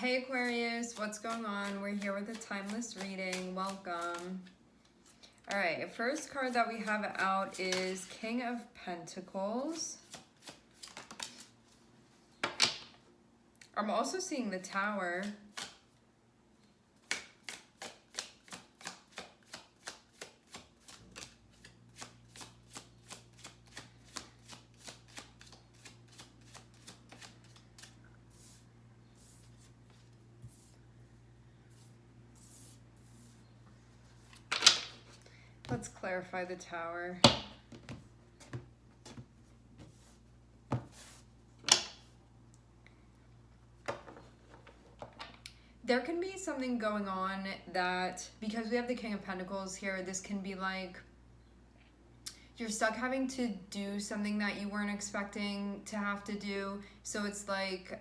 Hey Aquarius, what's going on? We're here with a timeless reading. Welcome. All right, first card that we have out is King of Pentacles. I'm also seeing the Tower. Let's clarify the Tower. There can be something going on that, because we have the King of Pentacles here, this can be like you're stuck having to do something that you weren't expecting to have to do. So it's like,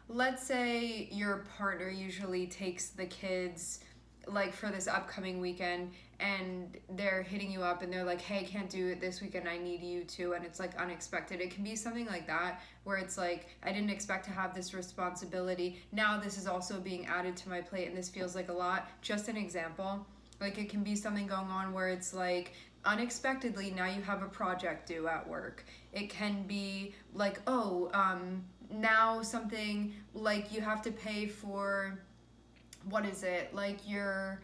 let's say your partner usually takes the kids like for this upcoming weekend, and they're hitting you up and they're like, hey, can't do it this weekend, I need you to, and it's like unexpected. It can be something like that where it's like, I didn't expect to have this responsibility, now this is also being added to my plate and this feels like a lot. Just an example, like it can be something going on where it's like unexpectedly now you have a project due at work. It can be like, now something like you have to pay for, what is it, like your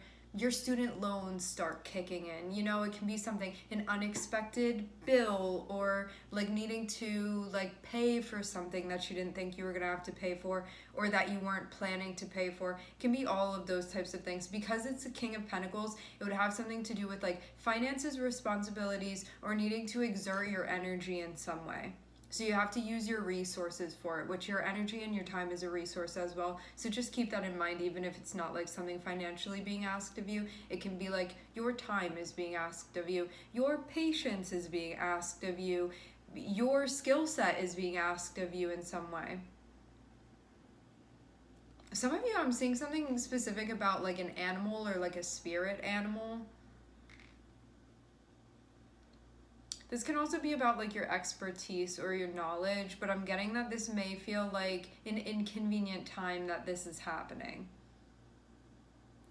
student loans start kicking in, you know. It can be something, an unexpected bill, or like needing to like pay for something that you didn't think you were gonna have to pay for, or that you weren't planning to pay for. It can be all of those types of things. Because it's a King of Pentacles, it would have something to do with like finances, responsibilities, or needing to exert your energy in some way. So you have to use your resources for it, which your energy and your time is a resource as well. So just keep that in mind, even if it's not like something financially being asked of you. It can be like your time is being asked of you, your patience is being asked of you, your skill set is being asked of you in some way. Some of you, I'm seeing something specific about like an animal or like a spirit animal. This can also be about like your expertise or your knowledge, but I'm getting that this may feel like an inconvenient time that this is happening.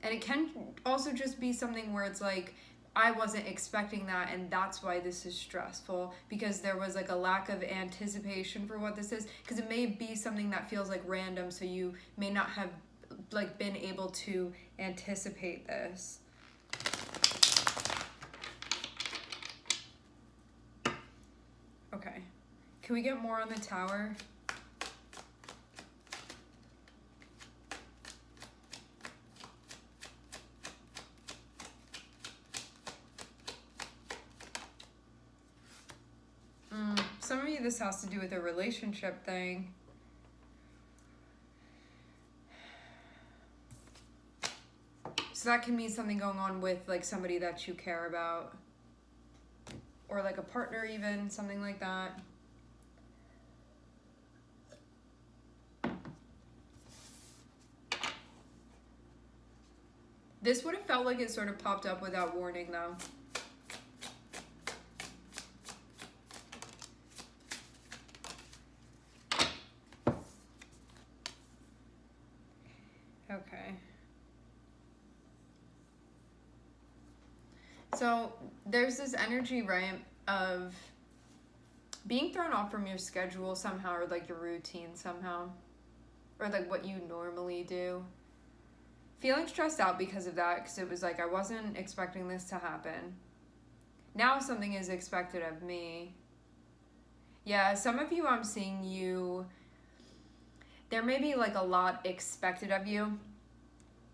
And it can also just be something where it's like, I wasn't expecting that, and that's why this is stressful, because there was like a lack of anticipation for what this is. Because it may be something that feels like random, so you may not have like been able to anticipate this. Okay, can we get more on the Tower? Some of you, this has to do with a relationship thing. So that can mean something going on with like somebody that you care about, or like a partner even, something like that. This would have felt like it sort of popped up without warning though. Okay. So there's this energy, right, of being thrown off from your schedule somehow, or like your routine somehow, or like what you normally do. Feeling stressed out because of that, because it was like I wasn't expecting this to happen. Now something is expected of me. Yeah, some of you, I'm seeing you, there may be like a lot expected of you.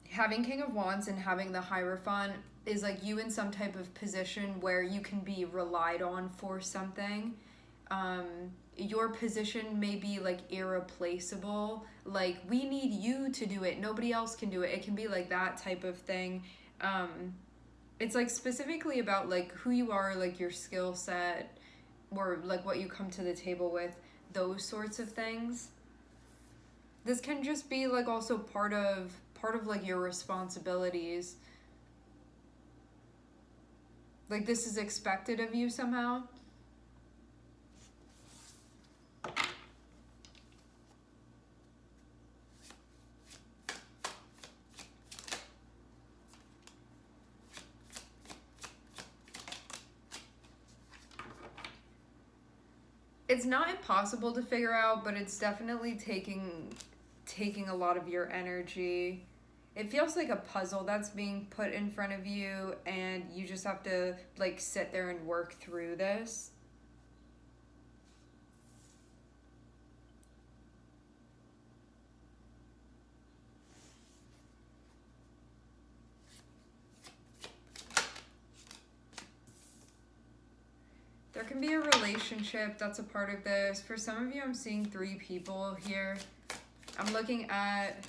Having King of Wands and having the Hierophant is like you in some type of position where you can be relied on for something. Your position may be like irreplaceable, like we need you to do it, nobody else can do it. It can be like that type of thing. It's like specifically about like who you are, like your skill set, or like what you come to the table with, those sorts of things. This can just be like also part of like your responsibilities. Like this is expected of you somehow. it's not impossible to figure out, but it's definitely taking a lot of your energy. It feels like a puzzle that's being put in front of you, and you just have to like sit there and work through this. There can be a relationship that's a part of this. For some of you, I'm seeing 3 people here. I'm looking at,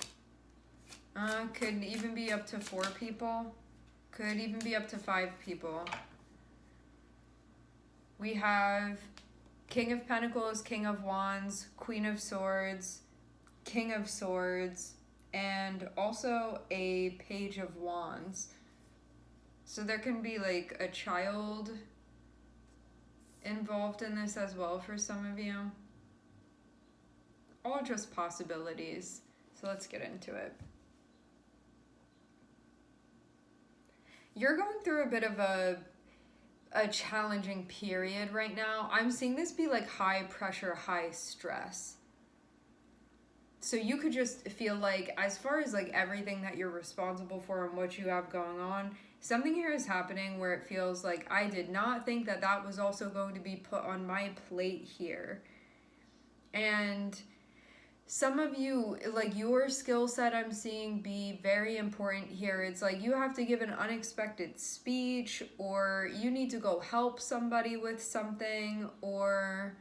could even be up to 4 people. Could even be up to 5 people. We have King of Pentacles, King of Wands, Queen of Swords, King of Swords, and also a Page of Wands. So there can be like a child involved in this as well for some of you. All just possibilities. So let's get into it. You're going through a bit of a challenging period right now. I'm seeing this be like high pressure, high stress. So you could just feel like, as far as like everything that you're responsible for and what you have going on, something here is happening where it feels like I did not think that that was also going to be put on my plate here. And some of you, like your skill set I'm seeing be very important here. It's like you have to give an unexpected speech, or you need to go help somebody with something, or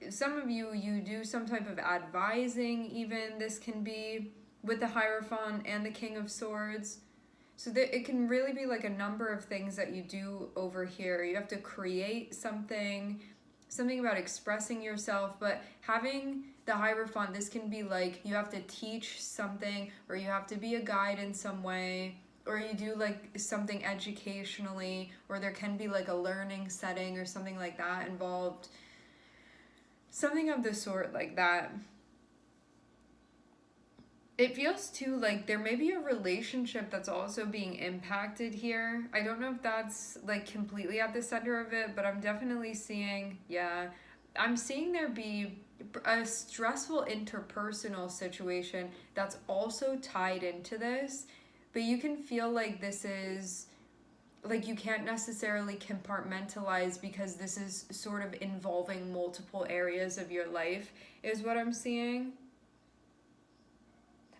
some of you, you do some type of advising even. This can be with the Hierophant and the King of Swords. So that it can really be like a number of things that you do over here. You have to create something about expressing yourself, but having the Hierophant, this can be like you have to teach something, or you have to be a guide in some way, or you do like something educationally, or there can be like a learning setting or something like that involved. Something of the sort like that. It feels too like there may be a relationship that's also being impacted here. I don't know if that's like completely at the center of it, but I'm definitely seeing, I'm seeing there be a stressful interpersonal situation that's also tied into this, but you can feel like this is, like you can't necessarily compartmentalize because this is sort of involving multiple areas of your life, is what I'm seeing.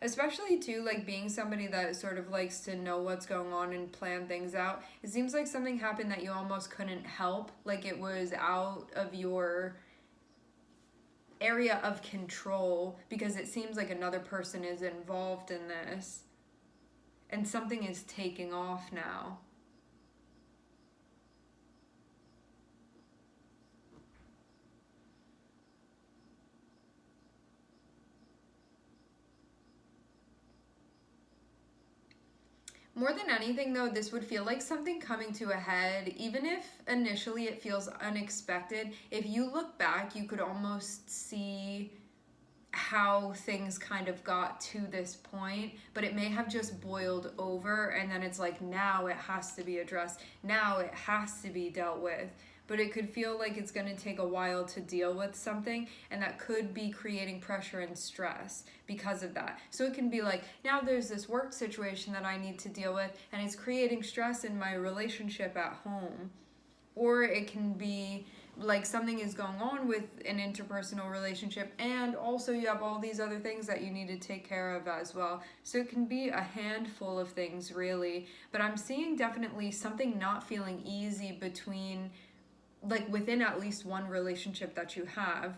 Especially too, like being somebody that sort of likes to know what's going on and plan things out. It seems like something happened that you almost couldn't help. Like it was out of your area of control, because it seems like another person is involved in this. And something is taking off now. More than anything, though, this would feel like something coming to a head, even if initially it feels unexpected. If you look back, you could almost see how things kind of got to this point, but it may have just boiled over, and then it's like now it has to be addressed, now it has to be dealt with. But it could feel like it's going to take a while to deal with something, and that could be creating pressure and stress because of that. So it can be like, now there's this work situation that I need to deal with, and it's creating stress in my relationship at home. Or it can be like something is going on with an interpersonal relationship, and also you have all these other things that you need to take care of as well. So it can be a handful of things, really. But I'm seeing definitely something not feeling easy between, like within at least one relationship that you have.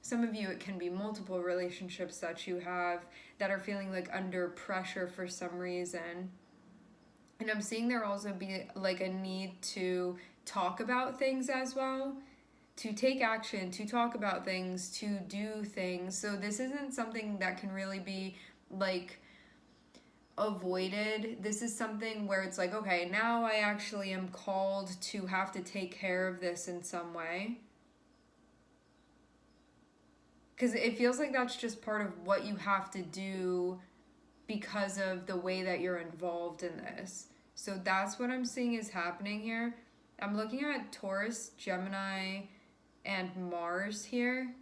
Some of you, it can be multiple relationships that you have that are feeling like under pressure for some reason. And I'm seeing there also be like a need to talk about things as well, to take action, to talk about things, to do things. So this isn't something that can really be like avoided. This is something where it's like, okay, now I actually am called to have to take care of this in some way. Because it feels like that's just part of what you have to do because of the way that you're involved in this. So that's what I'm seeing is happening here. I'm looking at Taurus, Gemini, and Mars here.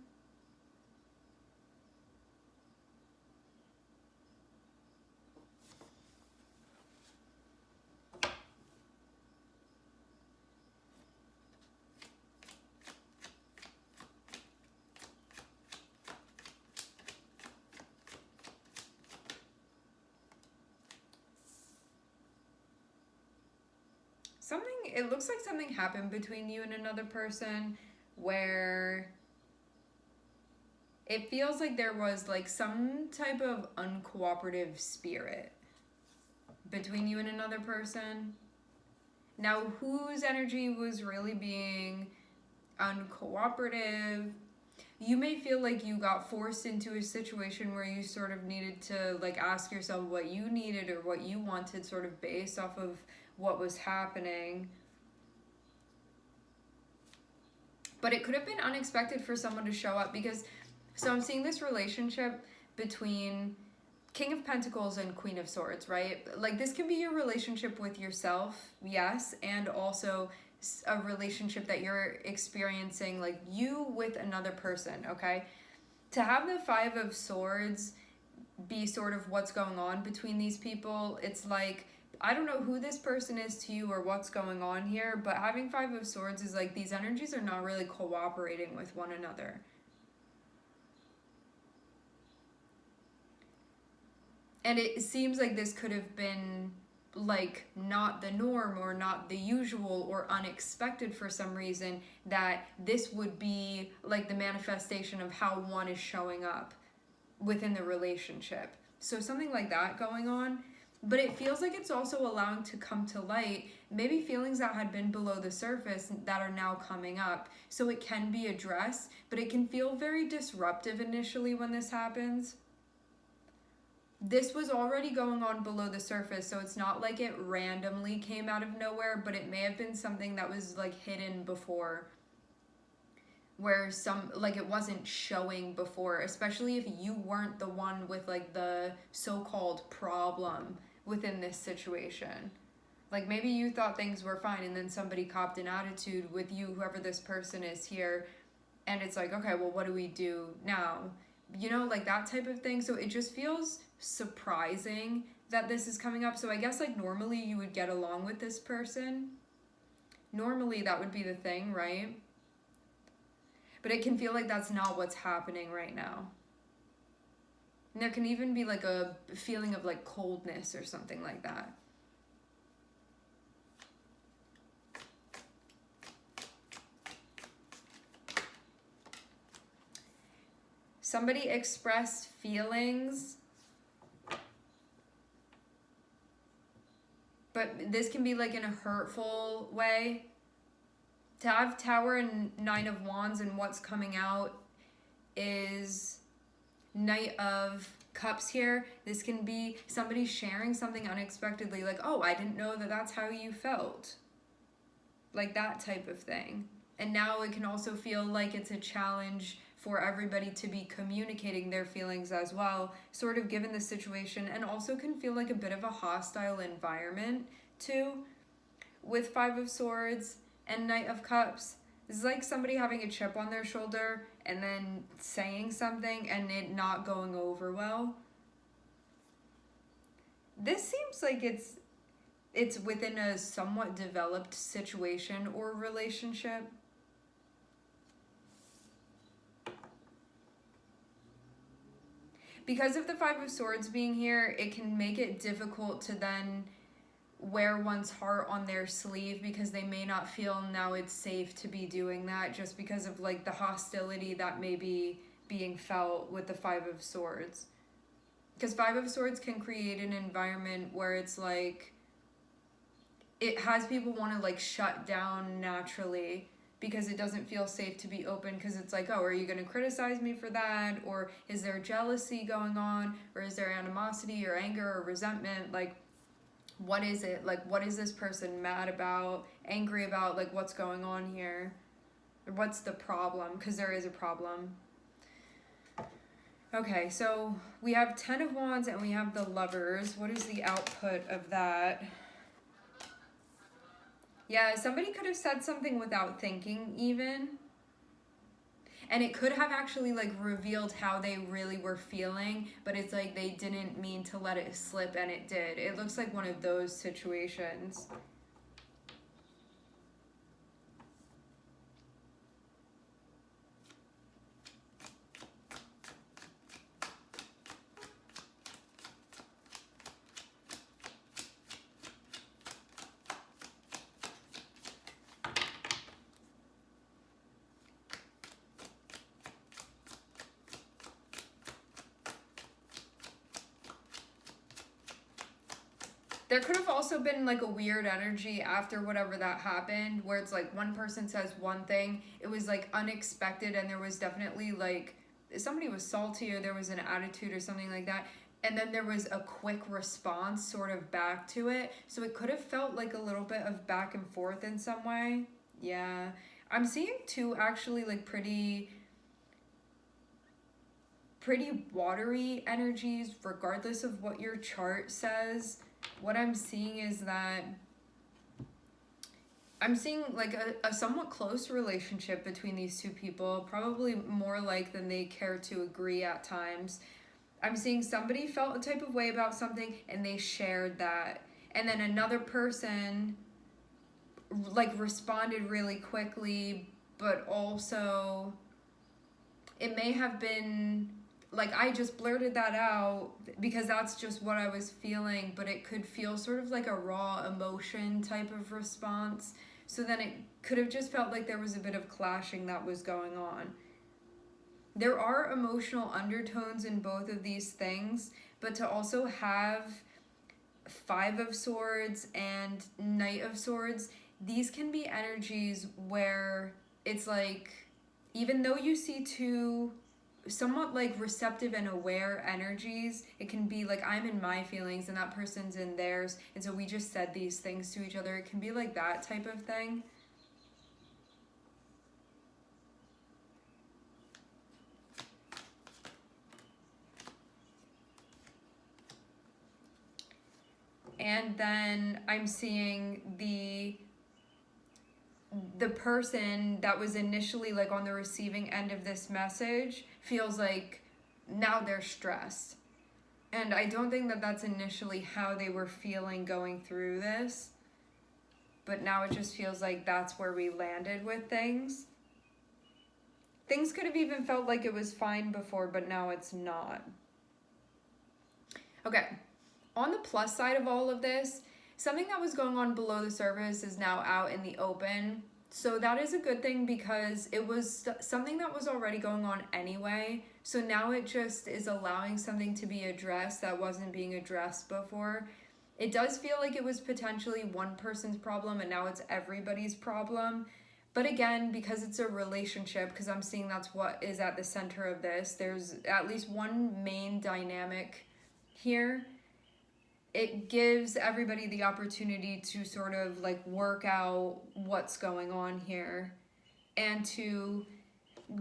It looks like something happened between you and another person where it feels like there was like some type of uncooperative spirit between you and another person. Now, whose energy was really being uncooperative? You may feel like you got forced into a situation where you sort of needed to like ask yourself what you needed or what you wanted, sort of based off of what was happening. But it could have been unexpected for someone to show up because, so I'm seeing this relationship between King of Pentacles and Queen of Swords, right? Like this can be your relationship with yourself, yes, and also a relationship that you're experiencing, like you with another person, okay? To have the Five of Swords be sort of what's going on between these people, it's like, I don't know who this person is to you or what's going on here, but having Five of Swords is like these energies are not really cooperating with one another. And it seems like this could have been like not the norm or not the usual or unexpected for some reason, that this would be like the manifestation of how one is showing up within the relationship. So something like that going on. But it feels like it's also allowing to come to light maybe feelings that had been below the surface that are now coming up. So it can be addressed, but it can feel very disruptive initially when this happens. This was already going on below the surface, so it's not like it randomly came out of nowhere, but it may have been something that was like hidden before, where some, like it wasn't showing before, especially if you weren't the one with like the so-called problem within this situation. Like maybe you thought things were fine and then somebody copped an attitude with you, whoever this person is here, and it's like, okay, well, what do we do now? You know, like that type of thing. So it just feels surprising that this is coming up. So I guess like normally you would get along with this person. Normally that would be the thing, right? But it can feel like that's not what's happening right now. And there can even be like a feeling of like coldness or something like that. Somebody expressed feelings, but this can be like in a hurtful way. To have Tower and Nine of Wands, and what's coming out is Knight of Cups here. This can be somebody sharing something unexpectedly, like, oh, I didn't know that that's how you felt. Like that type of thing. And now it can also feel like it's a challenge for everybody to be communicating their feelings as well, sort of given the situation, and also can feel like a bit of a hostile environment too, with Five of Swords and Knight of Cups. It's like somebody having a chip on their shoulder and then saying something and it not going over well. This seems like it's within a somewhat developed situation or relationship. Because of the Five of Swords being here, it can make it difficult to then wear one's heart on their sleeve, because they may not feel now it's safe to be doing that, just because of like the hostility that may be being felt with the Five of Swords. Because Five of Swords can create an environment where it's like it has people want to like shut down naturally, because it doesn't feel safe to be open, because it's like, oh, are you going to criticize me for that? Or is there jealousy going on? Or is there animosity or anger or resentment? Like, what is it? Like, what is this person mad about, angry about? Like, what's going on here? Or what's the problem? Because there is a problem. Okay, so we have Ten of Wands and we have the Lovers. What is the output of that? Yeah, somebody could have said something without thinking even. And it could have actually like revealed how they really were feeling, but it's like they didn't mean to let it slip and it did. It looks like one of those situations. There could have also been like a weird energy after whatever that happened, where it's like one person says one thing, it was like unexpected, and there was definitely like somebody was salty or there was an attitude or something like that, and then there was a quick response sort of back to it. So it could have felt like a little bit of back and forth in some way. Yeah. I'm seeing two actually like pretty watery energies regardless of what your chart says. What I'm seeing is that I'm seeing like a somewhat close relationship between these two people, probably more like than they care to agree at times. I'm seeing somebody felt a type of way about something and they shared that. And then another person like responded really quickly, but also it may have been like I just blurted that out because that's just what I was feeling, but it could feel sort of like a raw emotion type of response. So then it could have just felt like there was a bit of clashing that was going on. There are emotional undertones in both of these things, but to also have Five of Swords and Knight of Swords, these can be energies where it's like, even though you see two somewhat like receptive and aware energies, it can be like I'm in my feelings and that person's in theirs, and so we just said these things to each other. It can be like that type of thing. And then I'm seeing the person that was initially like on the receiving end of this message feels like now they're stressed. And I don't think that that's initially how they were feeling going through this. But now it just feels like that's where we landed with things. Things could have even felt like it was fine before, but now it's not. Okay, on the plus side of all of this, something that was going on below the surface is now out in the open. So that is a good thing because it was something that was already going on anyway. So now it just is allowing something to be addressed that wasn't being addressed before. It does feel like it was potentially one person's problem and now it's everybody's problem. But again, because it's a relationship, because I'm seeing that's what is at the center of this, there's at least one main dynamic here. It gives everybody the opportunity to sort of like work out what's going on here and to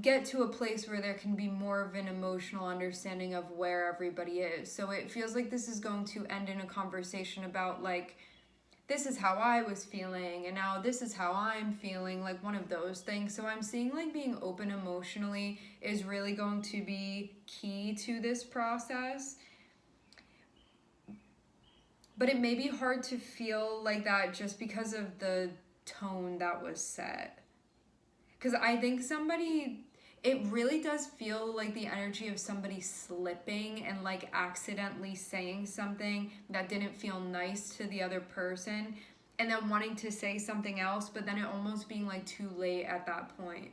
get to a place where there can be more of an emotional understanding of where everybody is. So it feels like this is going to end in a conversation about like, this is how I was feeling and now this is how I'm feeling, like one of those things. So I'm seeing like being open emotionally is really going to be key to this process. But it may be hard to feel like that just because of the tone that was set. Because I think it really does feel like the energy of somebody slipping and like accidentally saying something that didn't feel nice to the other person and then wanting to say something else, but then it almost being like too late at that point.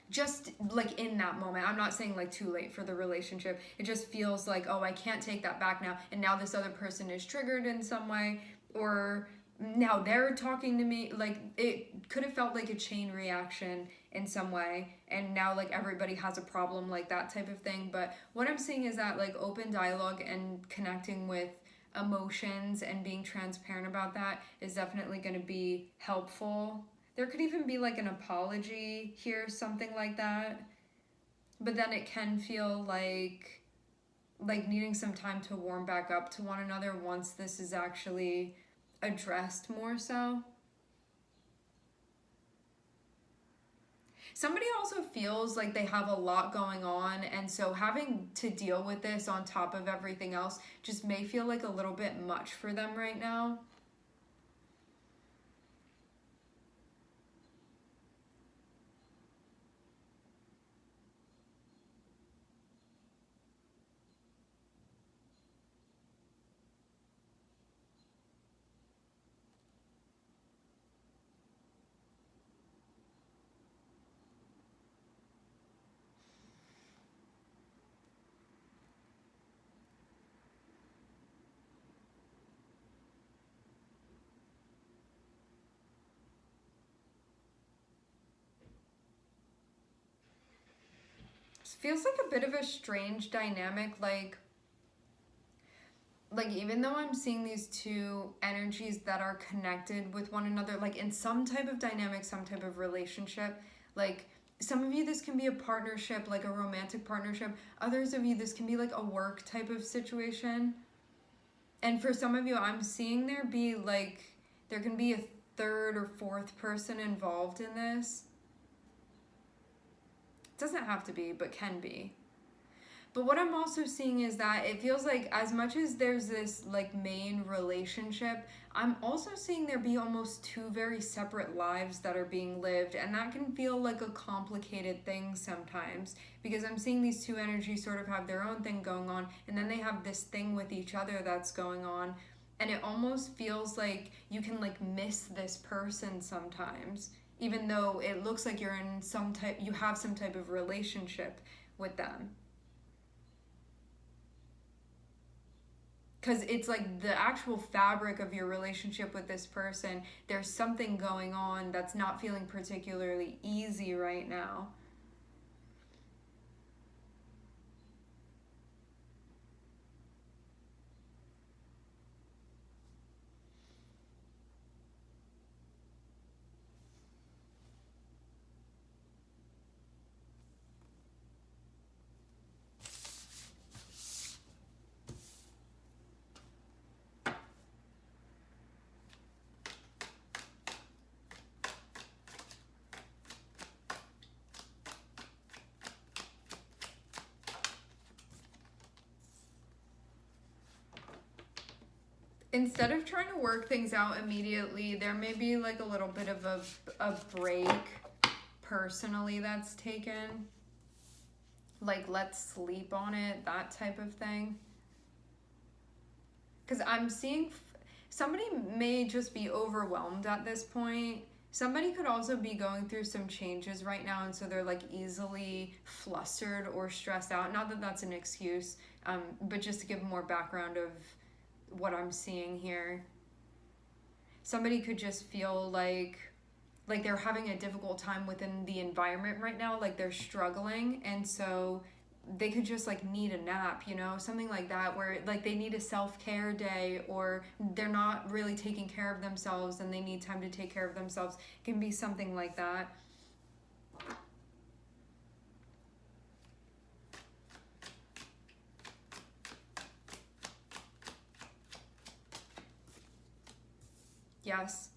Just like in that moment, I'm not saying like too late for the relationship. It just feels like, oh, I can't take that back now. And now this other person is triggered in some way, or now they're talking to me. Like it could have felt like a chain reaction in some way. And now like everybody has a problem, like that type of thing. But what I'm seeing is that like open dialogue and connecting with emotions and being transparent about that is definitely going to be helpful. There could even be like an apology here, something like that. But then it can feel like needing some time to warm back up to one another once this is actually addressed more so. Somebody also feels like they have a lot going on, and so having to deal with this on top of everything else just may feel like a little bit much for them right now. It feels like a bit of a strange dynamic, like even though I'm seeing these two energies that are connected with one another, like in some type of dynamic, some type of relationship, like some of you this can be a partnership, like a romantic partnership. Others of you this can be like a work type of situation. And for some of you, I'm seeing there can be a third or fourth person involved in this. It doesn't have to be, but can be. But what I'm also seeing is that it feels like as much as there's this like main relationship, I'm also seeing there be almost two very separate lives that are being lived. And that can feel like a complicated thing sometimes, because I'm seeing these two energies sort of have their own thing going on, and then they have this thing with each other that's going on. And it almost feels like you can like miss this person sometimes, even though it looks like you have some type of relationship with them. Because it's like the actual fabric of your relationship with this person, there's something going on that's not feeling particularly easy right now. Instead of trying to work things out immediately, there may be like a little bit of a break personally that's taken. Like, let's sleep on it, that type of thing. Because I'm seeing somebody may just be overwhelmed at this point. Somebody could also be going through some changes right now, and so they're like easily flustered or stressed out. Not that that's an excuse, but just to give more background of what I'm seeing here. Somebody could just feel like they're having a difficult time within the environment right now, like they're struggling, and so they could just like need a nap, something like that, where like they need a self-care day, or they're not really taking care of themselves and they need time to take care of themselves. It can be something like that. Yes.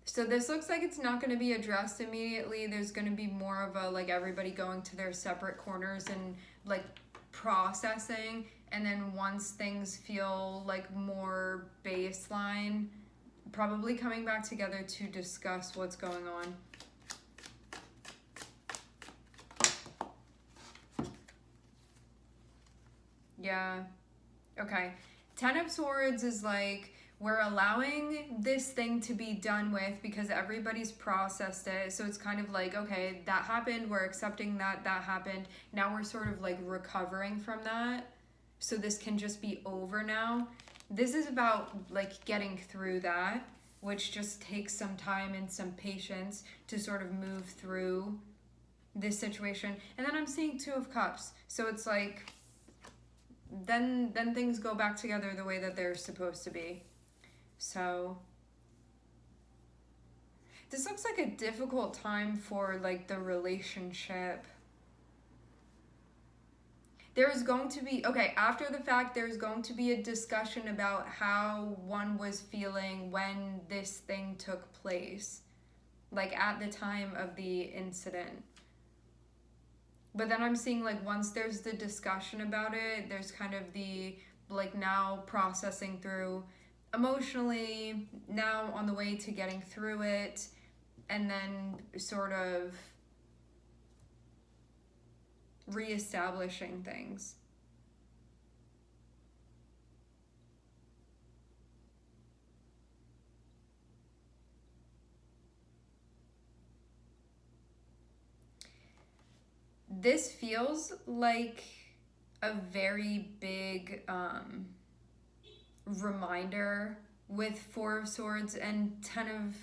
So this looks like it's not going to be addressed immediately. There's going to be more of a like everybody going to their separate corners and like processing, and then once things feel like more baseline, probably coming back together to discuss what's going on. Yeah. Okay. 10 of Swords is like, we're allowing this thing to be done with because everybody's processed it. So it's kind of like, okay, that happened. We're accepting that happened. Now we're sort of like recovering from that. So this can just be over now. This is about like getting through that, which just takes some time and some patience to sort of move through this situation. And then I'm seeing Two of Cups. So it's like, then things go back together the way that they're supposed to be. So this looks like a difficult time for like the relationship. There's going to be, okay, after the fact, there's going to be a discussion about how one was feeling when this thing took place, like at the time of the incident. But then I'm seeing like once there's the discussion about it, there's kind of the like now processing through emotionally, now on the way to getting through it, and then sort of reestablishing things. This feels like a very big reminder with Four of Swords and Ten of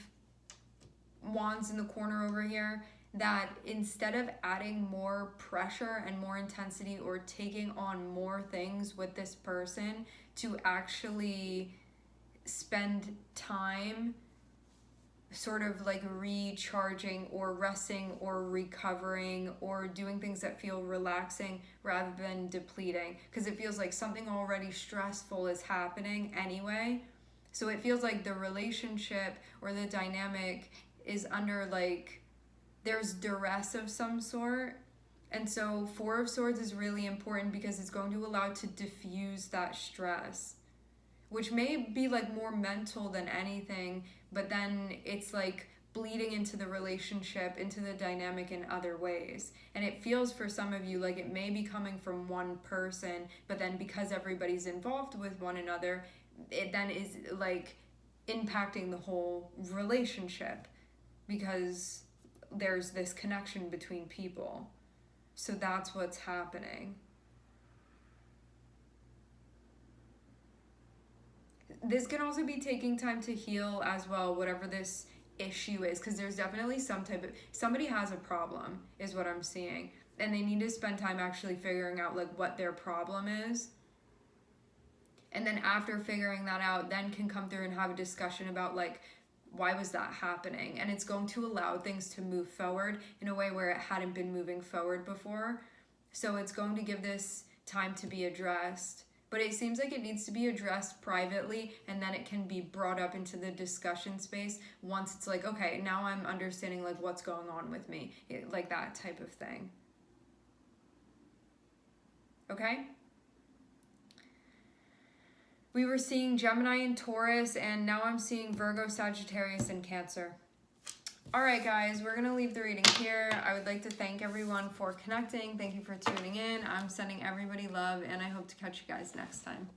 Wands in the corner over here, that instead of adding more pressure and more intensity or taking on more things with this person, to actually spend time sort of like recharging or resting or recovering or doing things that feel relaxing rather than depleting, because it feels like something already stressful is happening anyway. So it feels like the relationship or the dynamic is under like there's duress of some sort. And so Four of Swords is really important because it's going to allow to diffuse that stress, which may be like more mental than anything, but then it's like bleeding into the relationship, into the dynamic in other ways. And it feels for some of you like it may be coming from one person, but then because everybody's involved with one another, it then is like impacting the whole relationship because there's this connection between people. So that's what's happening. This can also be taking time to heal as well, whatever this issue is, because there's definitely some type of, somebody has a problem is what I'm seeing, and they need to spend time actually figuring out like what their problem is. And then after figuring that out, then can come through and have a discussion about like, why was that happening? And it's going to allow things to move forward in a way where it hadn't been moving forward before. So it's going to give this time to be addressed. But it seems like it needs to be addressed privately, and then it can be brought up into the discussion space once it's like, okay, now I'm understanding like what's going on with me, like that type of thing. Okay? We were seeing Gemini and Taurus, and now I'm seeing Virgo, Sagittarius, and Cancer. All right, guys, we're going to leave the reading here. I would like to thank everyone for connecting. Thank you for tuning in. I'm sending everybody love, and I hope to catch you guys next time.